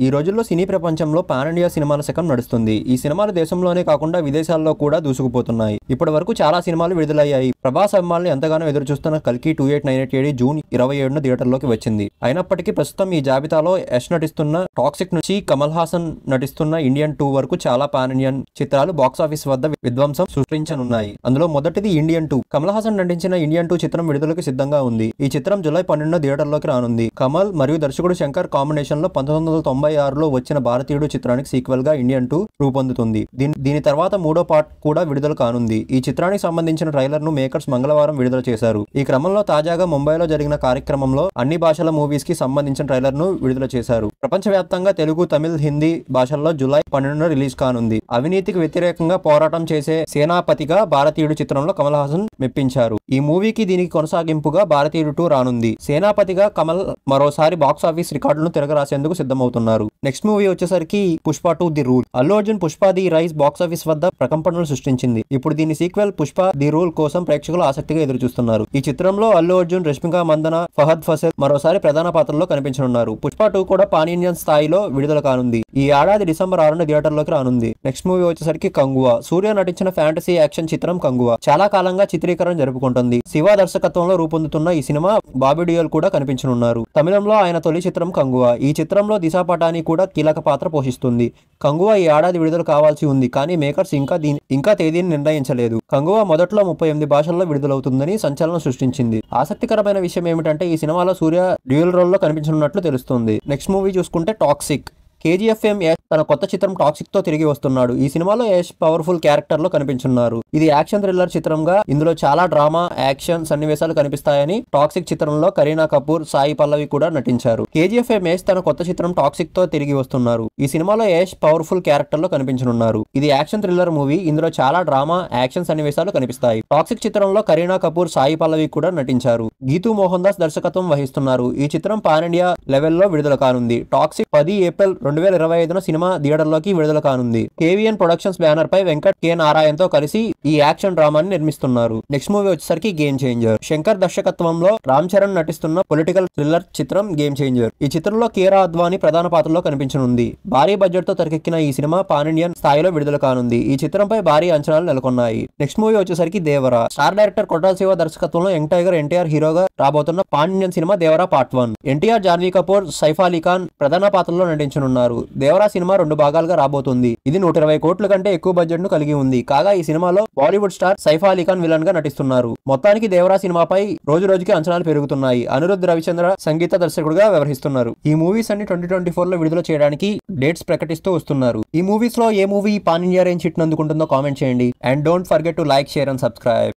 ఈ రోజుల్లో సినీ ప్రపంచంలో పాన్ ఇండియా సినిమాల శకం నడుస్తుంది. ఈ సినిమాలు దేశంలోనే కాకుండా విదేశాల్లో కూడా దూసుకుపోతున్నాయి. ఇప్పటి వరకు చాలా సినిమాలు విడుదలయ్యాయి. ప్రభాస్ అభిమానులు ఎంతగానో ఎదురుచూస్తున్న కల్కి 2898 జూన్ 27న థియేటర్లోకి వచ్చింది. అయినప్పటికీ ప్రస్తుతం ఈ జాబితాలో యష్ నటిస్తున్న టాక్సిక్ నుంచి కమల్ హాసన్ నటిస్తున్న ఇండియన్ 2 వరకు చాలా పాన్ ఇండియన్ చిత్రాలు బాక్సాఫీస్ వద్ద విధ్వంసం సృష్టించనున్నాయి. అందులో మొదటిది ఇండియన్ 2. కమల్ హాసన్ నటించిన ఇండియన్ 2 చిత్రం విడుదలకు సిద్ధంగా ఉంది. ఈ చిత్రం జూలై 12న థియేటర్లోకి రానుంది. కమల్ మరియు దర్శకుడు శంకర్ కాంబినేషన్ లో 1996లో వచ్చిన భారతీయుడు చిత్రానికి సీక్వెల్ గా ఇండియన్ 2 రూపొందుతుంది. దీని తర్వాత మూడో పార్ట్ కూడా విడుదల కానుంది. ఈ చిత్రానికి సంబంధించిన ట్రైలర్ ను మేకర్స్ మంగళవారం విడుదల చేశారు. ఈ క్రమంలో తాజాగా ముంబైలో జరిగిన కార్యక్రమంలో అన్ని భాషల మూవీస్ కి సంబంధించిన ట్రైలర్ ను విడుదల చేశారు. ప్రపంచవ్యాప్తంగా తెలుగు, తమిళ్, హిందీ భాషల్లో జూలై 12న రిలీజ్ కానుంది. అవినీతికి వ్యతిరేకంగా పోరాటం చేసే సేనాపతిగా భారతీయుడు చిత్రంలో కమల్ హాసన్ మెప్పించారు. ఈ మూవీకి దీనికి కొనసాగింపుగా భారతీయుడు 2 రానుంది. సేనాపతిగా కమల్ మరోసారి బాక్సాఫీస్ రికార్డులను తిరగరాసేందుకు సిద్ధమవుతున్నారు. నెక్స్ట్ మూవీ వచ్చేసరికి Pushpa 2 the rule. Allu Arjun Pushpa the rise box office వద్ద ప్రకంపనలు సృష్టించింది. ఇప్పుడు దీని సీక్వెల్ పుష్ప ది రూల్ కోసం ప్రేక్షకులు ఆసక్తిగా ఎదురుచూస్తున్నారు. ఈ చిత్రంలో అల్లు అర్జున్, రష్మిక మందన, ఫహద్ ఫసల్ మరోసారి ప్రధాన పాత్రల్లో కనిపించనున్నారు. పుష్ప 2 కూడా పాన్ ఇండియన్ స్థాయిలో విడుదల కానుంది. ఈ ఏడాది డిసెంబర్ 6న థియేటర్లోకి రానుంది. నెక్స్ట్ మూవీ వచ్చేసరికి కంగువా. సూర్య నటించిన ఫ్యాంటసీ యాక్షన్ చిత్రం కంగువా చాలా కాలంగా చిత్రీకరణ జరుపుకుంటుంది. శివ దర్శకత్వంలో రూపొందుతున్న ఈ సినిమా బాబీ డియోల్ కూడా కనిపించనున్నారు. తమిళంలో ఆయన తొలి చిత్రం కంగువా. ఈ చిత్రంలో దిశా పటాని కూడా కీలక పాత్ర పోషిస్తుంది. కంగువా ఈ ఏడాది విడుదల కావాల్సి ఉంది, కానీ మేకర్స్ ఇంకా తేదీని నిర్ణయించలేదు. కంగువా మొదట్లో 38 భాషల్లో విడుదలవుతుందని సంచలనం సృష్టించింది. ఆసక్తికరమైన విషయం ఏమిటంటే ఈ సినిమాలో సూర్య డ్యూయల్ రోల్ లో కనిపించనున్నట్లు తెలుస్తుంది. నెక్స్ట్ మూవీ చూసుకుంటే టాక్సిక్. కేజీఎఫ్ఎం యష్ తన కొత్త చిత్రం టాక్సిక్ తో తిరిగి వస్తున్నాడు. ఈ సినిమాలో యష్ పవర్ఫుల్ క్యారెక్టర్ లో కనిపించున్నారు. ఇది యాక్షన్ థ్రిల్లర్ చిత్రంగా ఇందులో చాలా డ్రామా, యాక్షన్ సన్నివేశాలు కనిపిస్తాయని టాక్సిక్ చిత్రంలో కరీనా కపూర్, సాయి పల్లవి కూడా నటించారు. కేజీఎఫ్ఎం యష్ తన కొత్త చిత్రం టాక్సిక్ తో తిరిగి వస్తున్నారు. ఈ సినిమాలో యష్ పవర్ఫుల్ క్యారెక్టర్ లో కనిపించనున్నారు. ఇది యాక్షన్ థ్రిల్లర్ మూవీ. ఇందులో చాలా డ్రామా, యాక్షన్ సన్నివేశాలు కనిపిస్తాయి. టాక్సిక్ చిత్రంలో కరీనా కపూర్, సాయి పల్లవి కూడా నటించారు. గీతూ మోహన్ దాస్ దర్శకత్వం వహిస్తున్నారు. ఈ చిత్రం పాన్ ఇండియా లెవెల్లో విడుదల కానుంది. టాక్సిక్ 10 ఏప్రిల్ 2025న సినిమా థియేటర్లోకి విడుదల కానుంది. కేవీఎన్ ప్రొడక్షన్స్ బ్యానర్ పై వెంకట్ కె నారాయణ్ తో కలిసి ఈ యాక్షన్ డ్రామాని నిర్మిస్తున్నారు. నెక్స్ట్ మూవీ వచ్చేసరికి గేమ్ చేంజర్. శంకర్ దర్శకత్వంలో రామ్ చరణ్ నటిస్తున్న పొలిటికల్ థ్రిల్లర్ చిత్రం గేమ్ చేంజర్. ఈ చిత్రంలో కీరా అద్వానీ ప్రధాన పాత్రలో కనిపించనుంది. భారీ బడ్జెట్ తో తెరకెక్కిన ఈ సినిమా పాన్ ఇండియన్ స్థాయిలో విడుదల కానుంది. ఈ చిత్రంపై భారీ అంచనాలు నెలకొన్నాయి. నెక్స్ట్ మూవీ వచ్చేసరికి దేవరా. స్టార్ డైరెక్టర్ కొట్టాల శివ దర్శకత్వంలో యంగ్ టైగర్ ఎన్టీఆర్ హీరోగా రాబోతున్న pan Indian cinema Devara part 1. NTR, Janhvi Kapoor, Saif Ali Khan ప్రధాన పాత్రలో నటించనున్నారు. దేవరా సినిమా 2 భాగాలుగా రాబోతుంది. ఇది 120 కోట్ల కంటే ఎక్కువ బడ్జెట్ ను కలిగి ఉంది. కాగా ఈ సినిమాలో బాలీవుడ్ స్టార్ సైఫ్ అలీ ఖాన్ విలన్ గా నటిస్తున్నారు. మొత్తానికి దేవరా సినిమాపై రోజు రోజుకి అంచనాలు పెరుగుతున్నాయి. అనిరుద్ధ్ రవిచంద్ర సంగీత దర్శకుడిగా వ్యవహరిస్తున్నారు. ఈ మూవీస్ అన్ని 2024లో విడుదల చేయడానికి డేట్స్ ప్రకటిస్తూ వస్తున్నారు. ఈ మూవీస్ లో ఏ movie pan India range hit అందుకుంటుందో కామెంట్ చేయండి. And don't forget to like, share and subscribe.